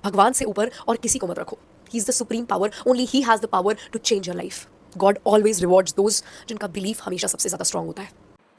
भगवान से ऊपर और किसी को मत रखो। He is the supreme power, only he has the power to change your life. God always rewards those जिनका बिलीफ हमेशा सबसे ज्यादा स्ट्रांग होता है।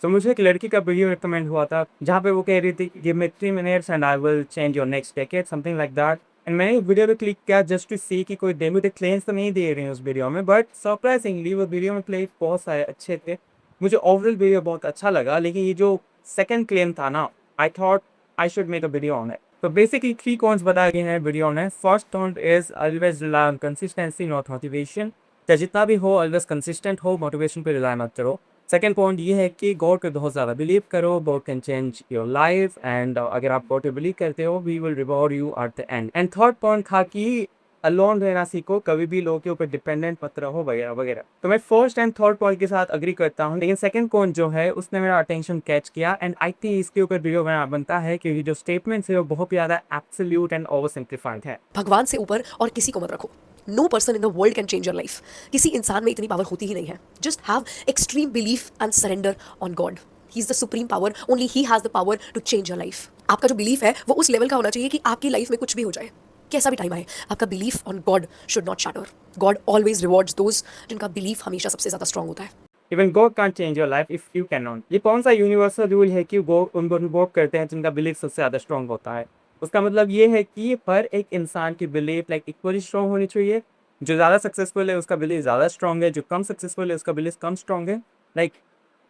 तो मुझे एक लड़की का वीडियो रिकमेंड हुआ था जहाँ पे वो कह रही थी give me 3 minutes and I will change your next decade, something like that. And मैंने वीडियो पे क्लिक किया जस्ट टू सी कि कोई डेमो क्लेम्स तो नहीं दे रहे हैं उस वीडियो में, बट सरप्राइजिंगली वो वीडियो में प्ले बहुत सारे अच्छे थे। मुझे ओवरऑल वीडियो बहुत अच्छा लगा, लेकिन ये जो सेकंड क्लेम था ना, I thought I should make a video on it. तो बेसिकली 3 पॉइंट्स बताए गए हैं वीडियो में। First point is always rely on consistency not motivation. चाहे जितना भी हो ऑलवेज कंसिस्टेंट हो, मोटिवेशन पे रिलाई मत करो। सेकेंड पॉइंट ये है कि गॉड पे बहुत ज़्यादा बिलीव करो, God can change your life and अगर आप गॉड पे बिलीव करते हो we will reward you at the end. And third point था कि अलोन रहना सीखो, कभी भी लोगों के ऊपर डिपेंडेंट मत रहो वगैरह वगैरह। तो मैं फर्स्ट एंड थर्ड पॉइंट के साथ अग्री करता हूँ, लेकिन सेकंड पॉइंट जो है उसने मेरा अटेंशन कैच किया एंड आई थिंक इसके ऊपर वीडियो बनाना बनता है क्योंकि जो स्टेटमेंट्स है वो बहुत ज़्यादा एब्सोल्यूट एंड ओवर सिंप्लीफाइड है। भगवान से ऊपर और किसी को मत रखो। No person in the world can change your life. किसी इंसान में इतनी पावर होती ही नहीं है। Just have extreme belief and surrender on God. He is the supreme power, only he has the power to change your life. आपका जो बिलीफ है वो उस लेवल का होना चाहिए कि आपकी लाइफ में कुछ भी हो जाए, कैसा भी टाइम आए, आपका belief on God should not shatter. God always rewards those जिनका बिलीफ हमेशा सबसे ज्यादा स्ट्रांग होता है। Even God can't change your life if you can not. ये कौन सा यूनिवर्सल रूल है कि गॉड उनको इन्वोक करते हैं जिनका बिलीफ सबसे ज़्यादा स्ट्रॉन्ग होता है। उसका मतलब ये है कि हर एक इंसान की बिलीफ लाइक इक्वली स्ट्रॉन्ग होनी चाहिए। जो ज़्यादा सक्सेसफुल है उसका बिलीफ ज़्यादा स्ट्रॉन्ग है, जो कम सक्सेसफुल है उसका बिलीफ कम स्ट्रॉन्ग है। लाइक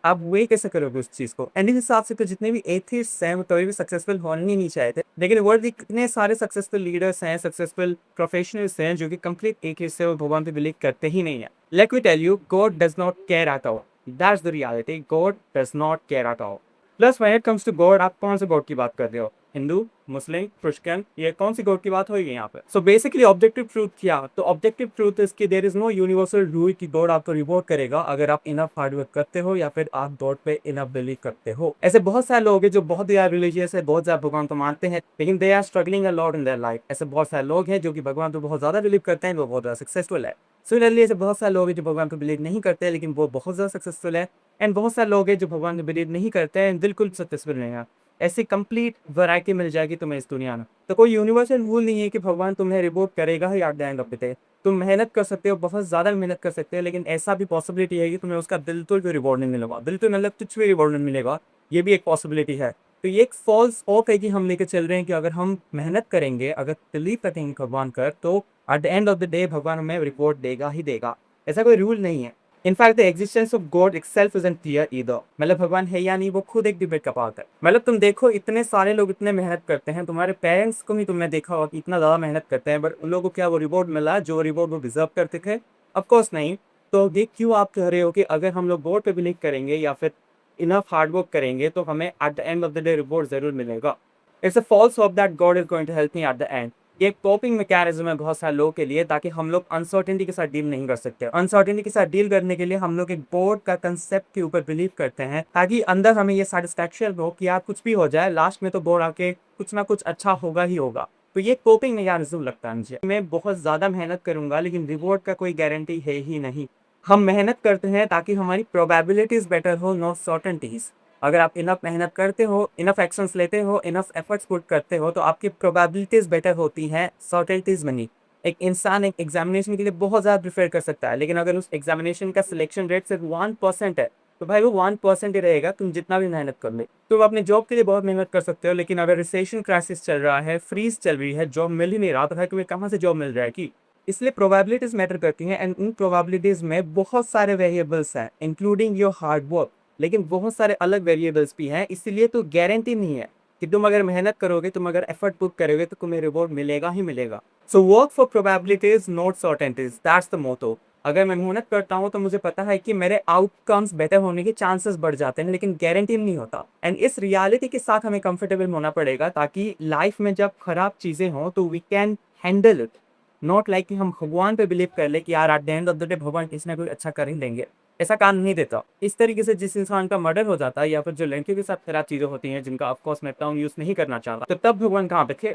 आप वे कैसे करोगे उस चीज़ को? एंड इस हिसाब से तो जितने भी एथिस्ट हैं वो कभी भी सक्सेसफुल होने ही नहीं चाहते, लेकिन वर्ल्ड के कितने सारे सक्सेसफुल लीडर्स हैं, सक्सेसफुल प्रोफेशनल्स हैं जो कि कंप्लीट एथिस्ट है और भगवान पे बिलीव करते ही नहीं है। Let me tell you, God does not care at all. That's the reality, God does not care at all. Plus when it comes to God, आप कौन से गॉड की बात कर रहे हो? हिंदू, मुस्लिम, क्रिश्चियन, ये कौन सी गॉड की बात होगी यहाँ पे? सो बेसिकली ऑब्जेक्टिव ट्रूथ क्या? तो ऑब्जेक्टिव ट्रूथ इज कि there is no universal rule कि गॉड आपको रिवॉर्ड करेगा अगर आप इनफ हार्डवर्क करते हो या फिर आप गॉड पे इनफ बिलीव करते हो। ऐसे बहुत सारे लोग हैं जो बहुत ज्यादा रिलीजियस है, बहुत ज्यादा भगवान को मानते हैं, लेकिन they are struggling a lot in their life. ऐसे बहुत सारे लोग हैं जो कि भगवान को बहुत ज्यादा बिलीव करते हैं, वो बहुत ज्यादा सक्सेसफुल है। सिमिलरली ऐसे बहुत सारे लोग हैं जो भगवान को बिलीव नहीं करते लेकिन वो बहुत ज्यादा सक्सेसफुल है। एंड बहुत सारे लोग हैं जो भगवान को बिलीव नहीं करते हैं, बिल्कुल सक्सेसफुल नहीं है। ऐसी कंप्लीट वैरायटी मिल जाएगी तुम्हें इस दुनिया में। तो कोई यूनिवर्सल रूल नहीं है कि भगवान तुम्हें रिवॉर्ड करेगा ही at the end of the day. तुम मेहनत कर सकते हो, बहुत ज़्यादा मेहनत कर सकते हो, लेकिन ऐसा भी पॉसिबिलिटी है कि तुम्हें उसका बिल्कुल भी रिवॉर्ड नहीं मिलेगा, बिल्कुल मतलब कुछ भी रिवॉर्ड नहीं मिलेगा। ये भी एक पॉसिबिलिटी है। तो ये एक फॉल्स होप है कि हम लेके चल रहे हैं कि अगर हम मेहनत करेंगे, अगर बिलीव करेंगे भगवान कर, तो eight the end of the day भगवान हमें रिवॉर्ड देगा ही देगा। ऐसा कोई रूल नहीं है। In fact the existence of God itself isn't clear either. मतलब भगवान है या नहीं वो खुद एक डिबेट का पार्ट है। मतलब तुम देखो इतने सारे लोग इतने मेहनत करते हैं, तुम्हारे पेरेंट्स को भी तुमने देखा होगा कि इतना ज़्यादा मेहनत करते हैं, बट उन लोगों को क्या वो रिवॉर्ड मिला जो रिवॉर्ड वो डिजर्व करते थे? ऑफकोर्स नहीं। तो ये क्यों आप कह रहे हो कि अगर हम लोग गॉड पे बिलीव करेंगे या फिर इनफ हार्डवर्क करेंगे तो हमें at the end of the day reward जरूर मिलेगा? It's a false hope that God is going to help me at the end. ये एक कोपिंग मैकेनिज्म है बहुत सारे लोगों के लिए, ताकि हम लोग अनसर्टेनिटी के साथ डील नहीं कर सकते। अनसर्टेनिटी के साथ डील करने के लिए हम लोग एक बोर्ड का कंसेप्ट के ऊपर बिलीव करते हैं, ताकि अंदर हमें ये सेटिस्फैक्शन हो कि यार कुछ भी हो जाए लास्ट में तो बोर्ड आके कुछ ना कुछ अच्छा होगा ही होगा। तो ये कोपिंग मैकेनिज्म लगता है मुझे। मैं बहुत ज़्यादा मेहनत करूंगा लेकिन रिवॉर्ड का कोई गारंटी है ही नहीं। हम मेहनत करते हैं ताकि हमारी प्रोबेबिलिटीज बेटर हो, नॉट सर्टेनिटीज। अगर आप इनफ मेहनत करते हो, इनफ एक्शंस लेते हो, इनफ एफर्ट्स पुट करते हो, तो आपकी प्रोबेबिलिटीज बेटर होती हैं, सर्टेनिटीज में नहीं। एक इंसान एक एग्जामिनेशन के लिए बहुत ज़्यादा प्रिपेयर कर सकता है, लेकिन अगर उस एग्जामिनेशन का सिलेक्शन रेट सिर्फ 1% है, तो भाई वो 1% ही रहेगा, तुम जितना भी मेहनत कर ले। तुम अपने जॉब के लिए बहुत मेहनत कर सकते हो, लेकिन अगर रिसेशन क्राइसिस चल रहा है, फ्रीज चल रही है, जॉब मिल ही नहीं रहा, तो भाई तुम्हें कहाँ से जॉब मिल जाएगी? इसलिए प्रोबेबिलिटीज मैटर करती हैं, एंड इन प्रोबेबिलिटीज में बहुत सारे वेरिएबल्स हैं इंक्लूडिंग योर हार्ड वर्क। लेकिन बहुत सारे अलग वेरिएबल्स भी हैं, इसीलिए तो गारंटी नहीं है कि तुम अगर मेहनत करोगे, तुम अगर एफर्ट पुट करोगे तो तुम्हें रिवॉर्ड मिलेगा ही मिलेगा। So work for probabilities not certainties, that's the motto. अगर मैं मेहनत करता हूँ तो मुझे पता है कि मेरे आउटकम्स बेटर होने के चांसेस बढ़ जाते हैं, लेकिन गारंटी नहीं होता। एंड इस रियलिटी के साथ हमें कंफर्टेबल होना पड़ेगा, ताकि लाइफ में जब खराब चीजें हों तो we can handle it. Not like कि हम भगवान पे बिलीव कर ले कि यार at the end of the day भगवान किसी ना कोई अच्छा कर ही देंगे। ऐसा काम नहीं देता। इस तरीके से जिस इंसान का मर्डर हो जाता है या फिर जो लड़कियों के साथ खराब चीजें होती हैं जिनका ऑफकोर्स मैं टर्म यूज नहीं करना चाहता, तो तब भगवान कहाँ पे थे?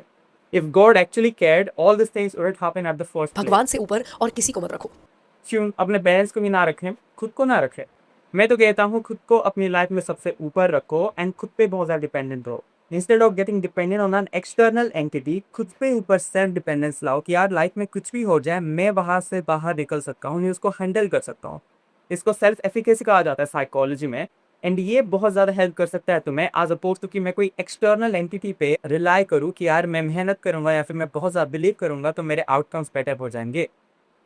If God actually cared, all this things would happen at the first place. भगवान से ऊपर और किसी को मत रखो। क्यों अपने पेरेंट्स को भी ना रखें, खुद को ना रखें? मैं तो कहता हूँ खुद को अपनी लाइफ में सबसे ऊपर रखो एंड खुद पे बहुत ज़्यादा डिपेंडेंट रहो। Instead of getting dependent on an external entity, खुद पे ऊपर सेल्फ डिपेंडेंस लाओ कि यार लाइफ में कुछ भी हो जाए मैं वहां से बाहर निकल सकता हूँ, मैं उसको हैंडल कर सकता हूँ। इसको सेल्फ एफिकेसी कहा जाता है साइकोलॉजी में। एंड ये बहुत ज़्यादा हेल्प कर सकता है तुम्हें एज अपोज टू कि मैं कोई एक्सटर्नल एंटिटी पे रिलाई करूँ कि यार मैं मेहनत करूंगा या फिर मैं बहुत ज़्यादा बिलीव करूंगा तो मेरे आउटकम्स बेटर हो जाएंगे।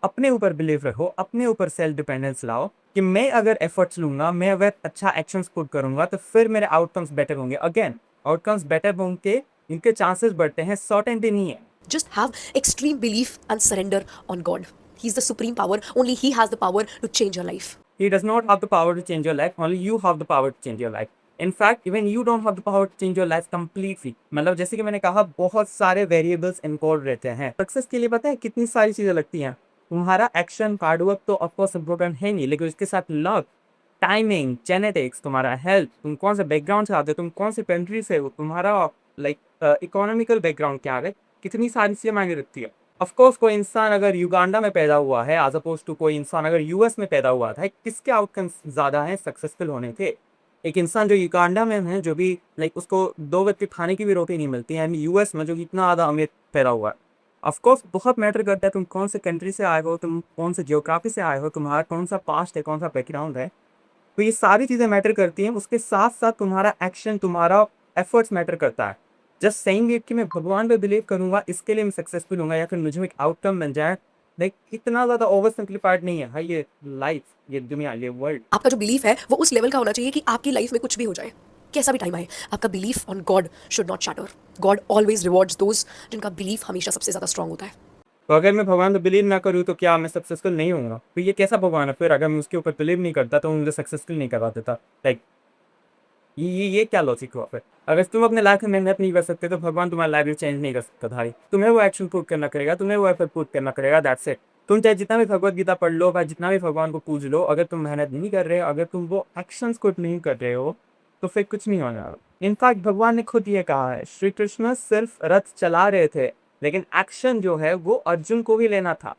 अपने ऊपर बिलीव रखो, अपने ऊपर सेल्फ डिपेंडेंस लाओ कि मैं अगर एफर्ट्स लूंगा, मैं अगर अच्छा एक्शंस पुट करूंगा तो फिर मेरे आउटकम्स बेटर होंगे। अगेन आउटकम्स बेटर होंगे, इनके चांसेस बढ़ते हैं, सर्टेनिटी नहीं है। Just have extreme belief and surrender on God. He's the supreme power. Only He has the power to change your life. He does not have the power to change your life, only you have the power to change your life. In fact, even you don't have the power to change your life completely. मतलब जैसे कि मैंने कहा बहुत सारे variables involve रहते हैं success के लिए। पता है कितनी सारी चीजें लगती हैं। तुम्हारा एक्शन, हार्डवर्क तो ऑफकोर्स इम्पोर्टेंट है नहीं, लेकिन उसके साथ लक, टाइमिंग, जेनेटिक्स, तुम्हारा हेल्थ, तुम कौन से बैकग्राउंड से आते हो, तुम कौन से कंट्री से हो, तुम्हारा लाइक इकोनॉमिकल बैकग्राउंड क्या है, कितनी सारी चीजें मायने रखती है। ऑफ कोर्स कोई इंसान अगर युगांडा में पैदा हुआ है एज अपोज टू कोई इंसान अगर यूएस में पैदा हुआ था, किसके आउटकम्स ज्यादा हैं सक्सेसफुल होने के। एक इंसान जो युगांडा में है, जो भी लाइक उसको 2 वक्त के खाने की भी रोटी नहीं मिलती है, यूएस में जो इतना ज़्यादा अमीर पैदा हुआ है। ऑफ कोर्स बहुत मैटर करता है तुम कौन से कंट्री से आए हो, तुम कौन से जियोग्राफी से आए हो, तुम्हारा कौन सा पास्ट है, कौन सा बैकग्राउंड है। तो ये सारी चीज़ें मैटर करती हैं। उसके साथ साथ तुम्हारा एक्शन, तुम्हारा एफर्ट्स मैटर करता है। जस्ट सेइंग इट कि मैं भगवान पे बिलीव करूंगा इसके लिए मैं सक्सेसफुल होऊंगा या फिर मुझे एक आउटकम मिल जाए, लाइक इतना ज़्यादा ओवर सिंप्लीफाइड नहीं है भाई ये लाइफ, ये दुनिया, ये वर्ल्ड। आपका जो बिलीफ है वो उस लेवल का होना चाहिए कि आपकी लाइफ में कुछ भी हो जाए, कैसा भी टाइम आए, आपका belief on God should not shatter. God always rewards those जिनका बिलीफ हमेशा सबसे ज़्यादा स्ट्रांग होता है। तो अगर मैं भगवान पे बिलीव ना करूँ तो क्या मैं सक्सेसफुल नहीं होऊंगा? तो ये कैसा भगवान है फिर? अगर मैं उसके ऊपर बिलीव नहीं करता तो मुझे सक्सेसफुल नहीं करवा देता। लाइक ये क्या लॉजिक हुआ फिर? अगर तुम अपने लाइफ में मेहनत नहीं कर सकते तो भगवान तुम्हारी लाइफ में चेंज नहीं कर सकता भाई। तुम्हें वो एक्शन पुट करना करेगा, तुम्हें वो एफर्ट पुट करना करेगा, दैट्स इट। तुम चाहे जितना भी भगवत गीता पढ़ लो, भाई जितना भी भगवान को पूज लो, अगर तुम मेहनत नहीं कर रहे हो, अगर तुम वो एक्शंस को नहीं कर रहे हो तो फिर कुछ नहीं होने वाला। इनफैक्ट भगवान ने खुद ये कहा है, श्री कृष्ण सिर्फ रथ चला रहे थे लेकिन एक्शन जो है वो अर्जुन को भी लेना था।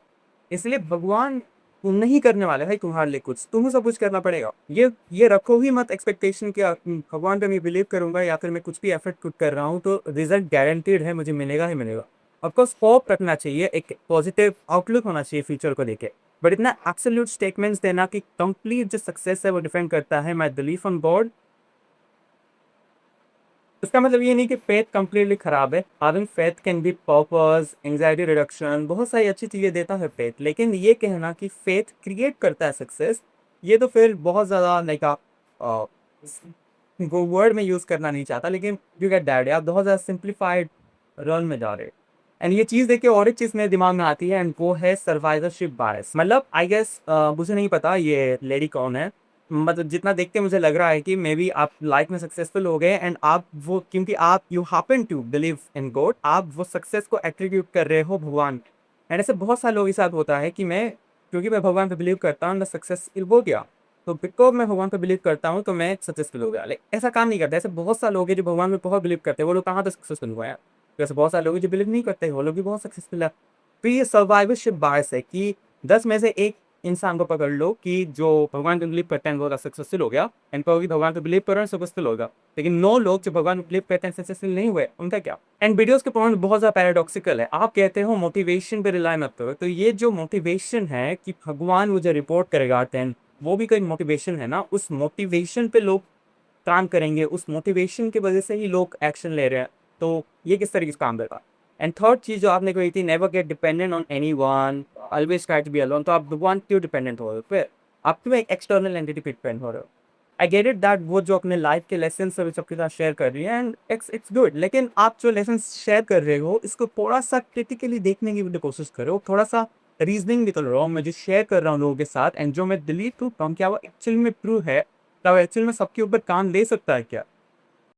इसलिए भगवान तुम नहीं करने वाले भाई तुम्हारे लिए कुछ, तुम्हें सब कुछ करना पड़ेगा। ये रखो ही मत एक्सपेक्टेशन कि भगवान पे मैं बिलीव करूंगा या फिर मैं कुछ भी एफर्ट पुट कर रहा हूँ तो रिजल्ट गारंटीड है, मुझे मिलेगा ही मिलेगा। ऑफकोर्स होप रखना चाहिए, एक पॉजिटिव आउटलुक होना चाहिए फ्यूचर को लेके, बट इतना एब्सोल्यूट स्टेटमेंट्स देना कि कंप्लीट जो सक्सेस है वो डिपेंड करता है माय बिलीफ ऑन गॉड, इसका मतलब ये नहीं कि फेथ कंप्लीटली खराब है। Having faith can be purpose, anxiety reduction, बहुत सारी अच्छी चीज़ें देता है फेथ। लेकिन ये कहना कि फेथ क्रिएट करता है सक्सेस, ये तो फिर बहुत ज़्यादा लाइक वो वर्ड में यूज़ करना नहीं चाहता, लेकिन यू गेट दैट, आप बहुत ज़्यादा सिंप्लीफाइड रन में जा रहे हैं। एंड ये चीज़ देखिए और एक चीज़ मेरे दिमाग में आती है एंड वो है सर्वाइवरशिप बायस। मतलब आई गेस मुझे नहीं पता ये लेडी कौन है, मतलब जितना देख के मुझे लग रहा है कि मे बी आप लाइफ में सक्सेसफुल हो गए एंड आप वो, क्योंकि आप you happen to believe in God, आप वो सक्सेस को एट्रीब्यूट कर रहे हो भगवान। एंड ऐसे बहुत सारे लोगों के साथ होता है कि मैं, क्योंकि मैं भगवान पे बिलीव करता हूँ, मैं सक्सेसफुल हो गया, तो बिकॉज मैं भगवान पे बिलीव करता हूँ तो मैं सक्सेसफुल हो गया। लेकिन ऐसा काम नहीं करता। ऐसे बहुत सारे लोग हैं जो भगवान में बहुत बिलीव करते हैं, वो लोग कहाँ तक सक्सेसफुल हुए हैं। वैसे बहुत सारे लोग जो बिलीव नहीं करते वो लोग भी बहुत सक्सेसफुल है। तो ये सर्वाइवरशिप बायस है कि 10 में से एक इंसान को पकड़ लो कि जो भगवान पे बिलीव करते हैं वो सक्सेसफुल हो गया, एंड कहोगे भगवान पे बिलीव कर रहे हैं सक्सेसफुल होगा, लेकिन 9 लोग जो भगवान पे बिलीव करते हैं सक्सेसफुल नहीं हुए, उनका क्या? एंड वीडियोस के पॉइंट बहुत ज़्यादा पैराडॉक्सिकल है। आप कहते हो मोटिवेशन पे रिलाई मत करो, तो ये जो मोटिवेशन है कि भगवान मुझे रिपोर्ट करेगा 10, वो भी कोई मोटिवेशन है ना। उस मोटिवेशन पे लोग काम करेंगे, उस मोटिवेशन की वजह से ही लोग एक्शन ले रहे हैं, तो ये किस तरीके से काम करेगा? एंड थर्ड चीज़ जो आपने कही थी, never get dependent on anyone, always try to be alone, तो आप भगवान क्यों डिपेंडेंट हो रहे हो? फिर आप क्यों एक एक्सटर्नल एंटिटी पे डिपेंड हो रहे हो? आई गेट इट दैट वो जो अपने लाइफ के लेसन सबके साथ शेयर कर रही है एंड इट्स गुड, लेकिन आप जो लेसन शेयर कर रहे हो इसको थोड़ा सा क्रिटिकली देखने की भी कोशिश करो, थोड़ा सा रीजनिंग भी तो लो। मैं जो शेयर कर रहा हूँ लोगों के साथ एंड जो मैं डिलीट करता हूँ, क्या वो एक्चुअल में ट्रू है? क्या वो एक्चुअल में सबके ऊपर काम ले सकता है क्या?